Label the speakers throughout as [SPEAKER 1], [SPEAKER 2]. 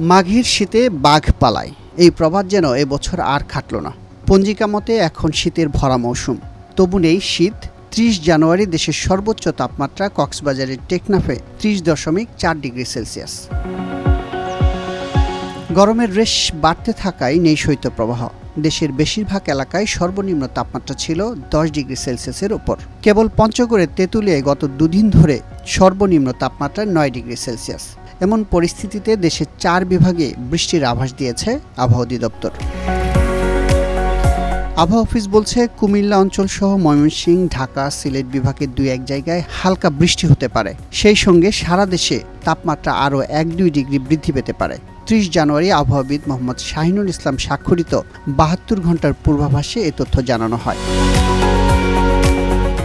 [SPEAKER 1] মাঘের শীতে বাঘ পালায়, এই প্রবাদ যেন এবছর আর খাটল না। পঞ্জিকা মতে এখন শীতের ভরা মৌসুম, তবু নেই শীত। ৩০ জানুয়ারি দেশের সর্বোচ্চ তাপমাত্রা কক্সবাজারের টেকনাফে ৩০.৪ ডিগ্রি সেলসিয়াস। গরমের রেশ বাড়তে থাকায় নেই শৈত্যপ্রবাহ। দেশের বেশিরভাগ এলাকায় সর্বনিম্ন তাপমাত্রা ছিল ১০ ডিগ্রি সেলসিয়াসের উপর। কেবল পঞ্চগড়ের তেঁতুলিয়ায় গত দুদিন ধরে সর্বনিম্ন তাপমাত্রা ৯ ডিগ্রি সেলসিয়াস। এমন পরিস্থিতিতে দেশের ৪ বিভাগে বৃষ্টির আভাস দিয়েছে আবহাওয়া অধিদপ্তর। আবহাওয়া অফিস বলছে, কুমিল্লা অঞ্চল সহ ময়মনসিংহ, ঢাকা, সিলেট বিভাগের ২-১ জায়গায় হালকা বৃষ্টি হতে পারে। সেই সঙ্গে সারা দেশে তাপমাত্রা আরও ১-২ ডিগ্রি বৃদ্ধি পেতে পারে। ৩০ জানুয়ারি আবহাওয়াবিদ মোহাম্মদ শাহিনুল ইসলাম স্বাক্ষরিত ৭২ ঘন্টার পূর্বাভাসে এ তথ্য জানানো হয়।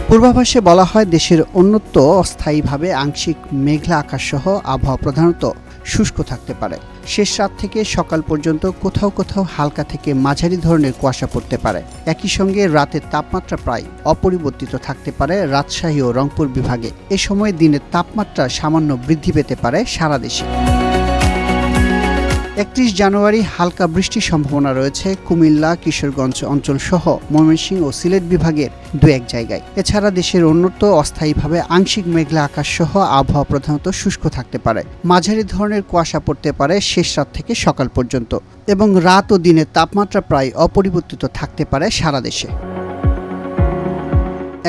[SPEAKER 1] পূর্বাভাসে বলা হয়, দেশের অন্যত্র অস্থায়ীভাবে আংশিক মেঘলা আকাশ সহ আবহাওয়া প্রধানত শুষ্ক থাকতে পারে। শেষ রাত থেকে সকাল পর্যন্ত কোথাও কোথাও হালকা থেকে মাঝারি ধরনের কুয়াশা পড়তে পারে। একই সঙ্গে রাতের তাপমাত্রা প্রায় অপরিবর্তিত থাকতে পারে রাজশাহী ও রংপুর বিভাগে। এ সময় দিনের তাপমাত্রা সামান্য বৃদ্ধি পেতে পারে সারা দেশে। ৩১ জানুয়ারি হালকা বৃষ্টির সম্ভাবনা রয়েছে কুমিল্লা, কিশোরগঞ্জ অঞ্চল সহ ময়মনসিংহ ও সিলেট বিভাগের ২-১ জায়গায়। এছাড়া দেশের অন্যত্র অস্থায়ীভাবে আংশিক মেঘলা আকাশ সহ আবহাওয়া প্রধানত শুষ্ক থাকতে পারে। মাঝারি ধরনের কুয়াশা পড়তে পারে শেষ রাত থেকে সকাল পর্যন্ত, এবং রাত ও দিনের তাপমাত্রা প্রায় অপরিবর্তিত থাকতে পারে সারা দেশে।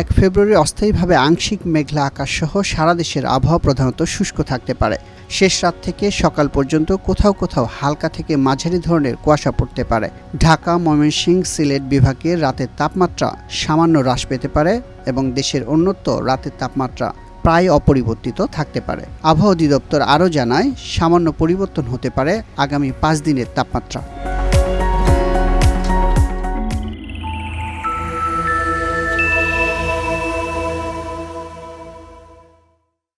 [SPEAKER 1] ১ ফেব্রুয়ারি অস্থায়ীভাবে আংশিক মেঘলা আকাশ সহ সারা দেশের আবহাওয়া প্রধানত শুষ্ক থাকতে পারে। শেষ রাত থেকে সকাল পর্যন্ত কোথাও কোথাও হালকা থেকে মাঝারি ধরনের কুয়াশা পড়তে পারে। ঢাকা, ময়মনসিংহ, সিলেট বিভাগের রাতের তাপমাত্রা সামান্য হ্রাস পেতে পারে এবং দেশের অন্যত্র রাতের তাপমাত্রা প্রায় অপরিবর্তিত থাকতে পারে। আবহাওয়া অধিদপ্তর আরও জানায়, সামান্য পরিবর্তন হতে পারে আগামী ৫ দিনের তাপমাত্রা।